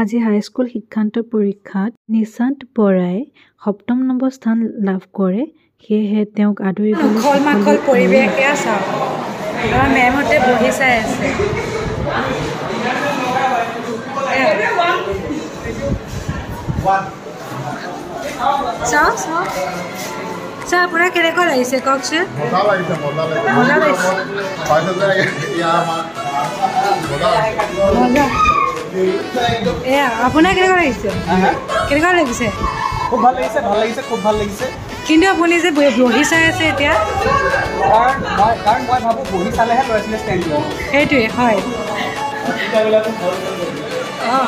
আজি হাইস্কুল শিক্ষান্ত পৰীক্ষাত নিশান্ত বৰাই ৭ম নম্বৰ স্থান লাভ কৰে সেয়েহে তেওঁক আদৰিবলৈ খলমাখল পৰিৱেশ এয়া চাওক আমাৰ মেমহঁতে বহি চাই আছে চাওক চাওক আপোনাৰ কেনেকুৱা লাগিছে কওকচোন মজা লাগিছে এয়া আপোনাৰ কেনেকুৱা লাগিছে খুব ভাল লাগিছে কিন্তু আপুনি যে বহি চাই আছে এতিয়া কাৰণ মই ভাবোঁ বহি চালেহে ল'ৰা ছোৱালীয়ে ষ্টেণ্ড ল'ব সেইটোৱে হয়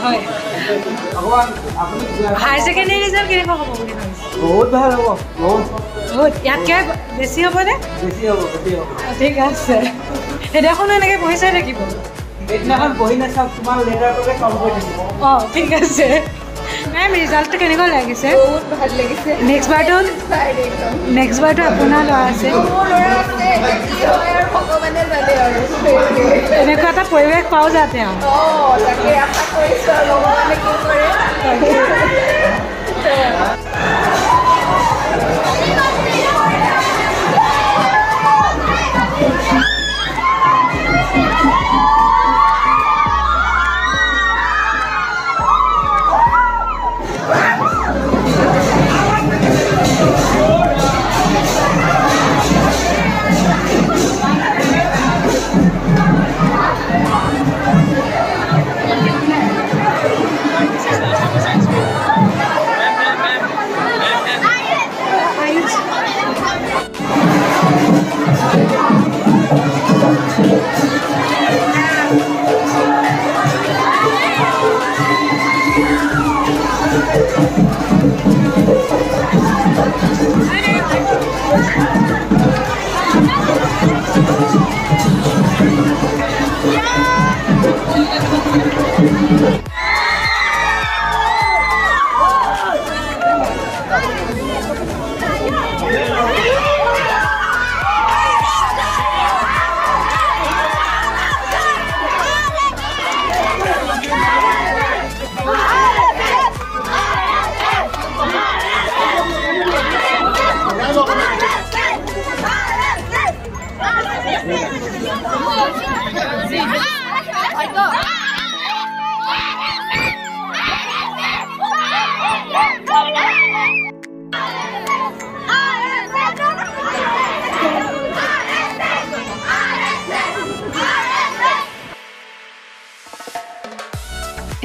হয় হায়াৰ ছেকেণ্ডেৰী ৰিজাল্ট কেনেকুৱা হ'ব বুলি ভাবিছে বহুত ভাল হ'ব বহুত ইয়াতকৈ বেছি হ'বনে ঠিক আছে সেইদিনাখনো এনেকৈ বহি চাই থাকিব সেইদিনাখন বহি নাচাওক তোমাৰ লেটাৰটোকে কল কৰি থাকিব ঠিক আছে মেম ৰিজাল্টটো কেনেকুৱা লাগিছে বহুত ভাল লাগিছে নেক্সট বাৰটো আপোনাৰ ল'ৰা আছে ভগৱানে জানে আৰু এনেকুৱা এটা পৰিৱেশ পাওঁ যাতে আৰু তাকে আশা কৰিছোঁ আৰু ভগৱানে কি কৰে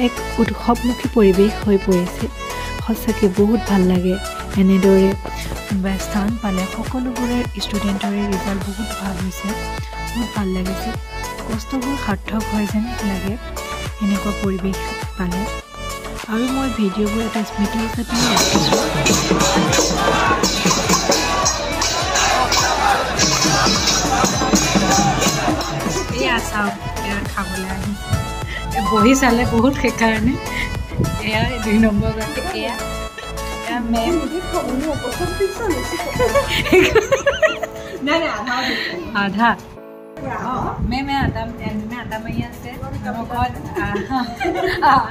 এক উৎসৱমুখী পৰিৱেশ হৈ পৰিছে সঁচাকৈ বহুত ভাল লাগে এনেদৰে স্থান পালে সকলোবোৰে ষ্টুডেণ্টৰে ৰিজাল্ট বহুত ভাল হৈছে বহুত ভাল লাগিছে কষ্টবোৰ সাৰ্থক হয় যেন লাগে এনেকুৱা পৰিৱেশ পালে আৰু মই ভিডিঅ'বোৰ এটা স্মৃতি হিচাপে ৰাখিছোঁ এয়া চাওক এয়া খাবলৈ আহিছে বহি চালে বহুত সেইকাৰণে এয়া 2 নম্বৰ গৰাকী এয়া মেম আধা মেমে আটা মাৰি আছে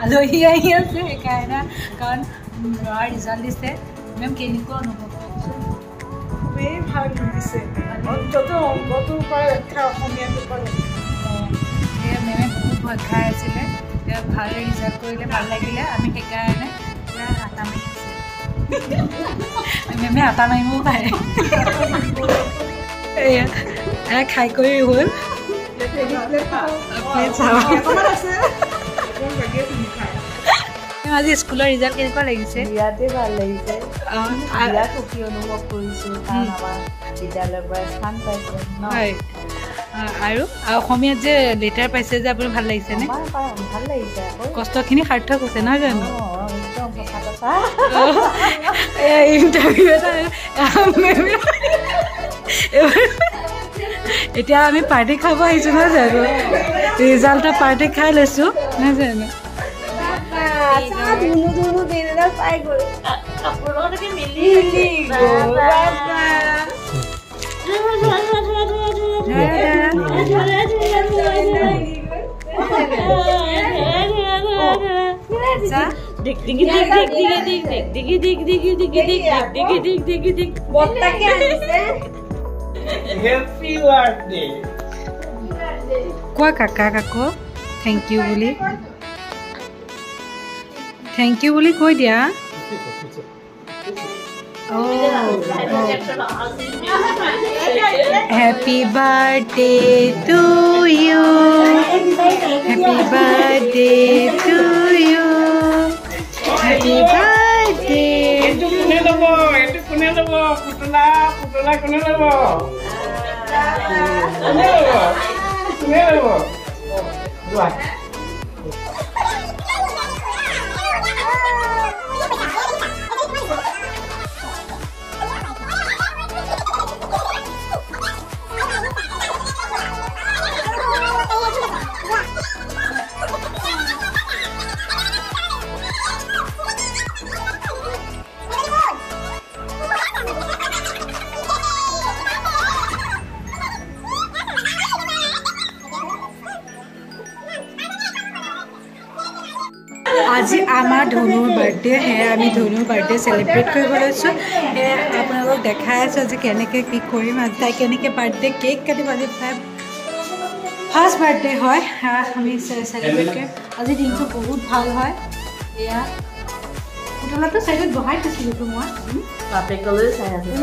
আলহী আহি আছে সেইকাৰণে কাৰণ ল'ৰা ৰিজাল্ট দিছে মেম কেনেকুৱা অনুভৱ খুবেই ভাল লাগিছে অন্তত অংকটোৰ পৰা ৰক্ষা অসমীয়াটোৰ পৰা সেয়া মেমে বহুত ভয় খাই আছিলে এতিয়া ভাল ৰিজাল্ট কৰিলে ভাল লাগিলে আমি সেইকাৰণে পুৰা আটা মাৰি আছোঁ মেমে আটা মাৰিবও পাৰে এয়া খাই কৰি হ'ল আজি স্কুলৰ ৰিজাল্ট কেনেকুৱা লাগিছে বিৰাটে ভাল লাগিছে বিৰাট সুখী অনুভৱ কৰিছোঁ কাৰণ আমাৰ বিদ্যালয়ৰ পৰা স্থান পাইছে হয় আৰু অসমীয়াত যে লেটাৰ পাইছে যে আপুনি ভাল লাগিছেনে ভাল লাগিছে কষ্টখিনি সাৰ্থক হৈছে নহয় জানো একদম সঁচা কথা ইণ্টাৰভিউ এটা এতিয়া আমি পাৰ্টি খাব আহিছোঁ নহয় জানো ৰিজাল্টৰ পাৰ্টি খাই লৈছোঁ নহয় জানো পাই গ'ল কাপোৰকে মিলি Happy birthday. কোৱা কাকা কাকো থেংক ইউ বুলি কৈ দিয়া Happy birthday to you. Happy birthday to you. Happy birthday. Itu kune lobo. Putula kune lobo. Kune lobo. Dua. আজি আমাৰ ধনুৰ বাৰ্থডে হে আমি ধনুৰ বাৰ্থডে সেলিব্ৰেট কৰিব লৈছোঁ আপোনালোকক দেখাই আছোঁ আজি কেনেকৈ কি কৰিম আজি তাই কেনেকৈ বাৰ্থডে কেক কাটিম আজি তাই ফাৰ্ষ্ট বাৰ্থডে হয় আমি সেলিব্ৰেট কৰিম আজি দিনটো বহুত ভাল হয় এয়া পুতলাটো চাইডত বহাই থৈছিলোঁ তো মই বাপেকলৈ চাই আছোঁ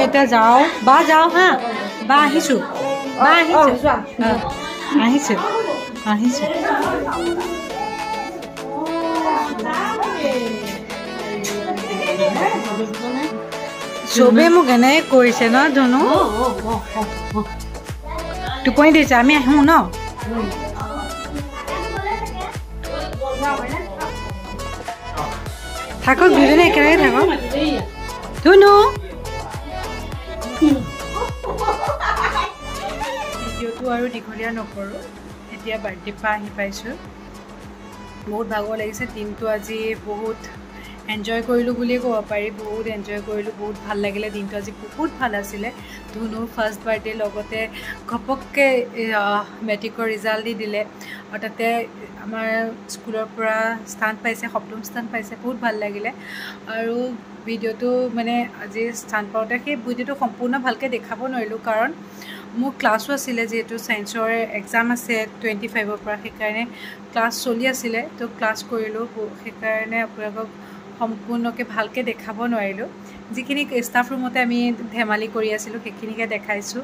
এটা যাও বা যাও হা বা আহিছো চবে মোক এনেই কৰিছে ন ধনু টোপনি দিছে আমি আহো ন থাকক দুজনে একেলগে থাকক ধনু ভিডিঅ'টো আৰু দীঘলীয়া নকৰোঁ এতিয়া বাৰ্থডে পৰা আহি পাইছোঁ বহুত ভাগৰ লাগিছে দিনটো আজি বহুত এনজয় কৰিলোঁ বুলিয়ে ক'ব পাৰি বহুত এনজয় কৰিলোঁ বহুত ভাল লাগিলে দিনটো আজি বহুত ভাল আছিলে ধনুৰ ফাৰ্ষ্ট বাৰ্থডে লগতে ঘপককৈ মেট্ৰিকৰ ৰিজাল্ট দি দিলে আৰু তাতে আমাৰ স্কুলৰ পৰা স্থান পাইছে সপ্তম স্থান পাইছে বহুত ভাল লাগিলে আৰু ভিডিঅ'টো মানে আজি স্থান পাওঁতে সেই ভিডিঅ'টো সম্পূৰ্ণ ভালকৈ দেখাব নোৱাৰিলোঁ কাৰণ মোৰ ক্লাছো আছিলে যিহেতু ছায়েন্সৰ এক্সাম আছে 25ৰ পৰা সেইকাৰণে ক্লাছ চলি আছিলে তো ক্লাছ কৰিলোঁ সেইকাৰণে আপোনালোকক সম্পূৰ্ণকৈ ভালকৈ দেখাব নোৱাৰিলোঁ যিখিনি ষ্টাফ ৰুমতে আমি ধেমালি কৰি আছিলোঁ সেইখিনিকে দেখাইছোঁ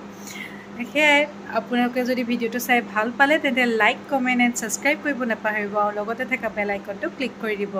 সেয়াই আপোনালোকে যদি ভিডিঅ'টো চাই ভাল পালে তেন্তে লাইক কমেণ্ট এণ্ড ছাবস্ক্ৰাইব কৰিব নাপাহৰিব আৰু লগতে থকা বেল আইকনটো ক্লিক কৰি দিব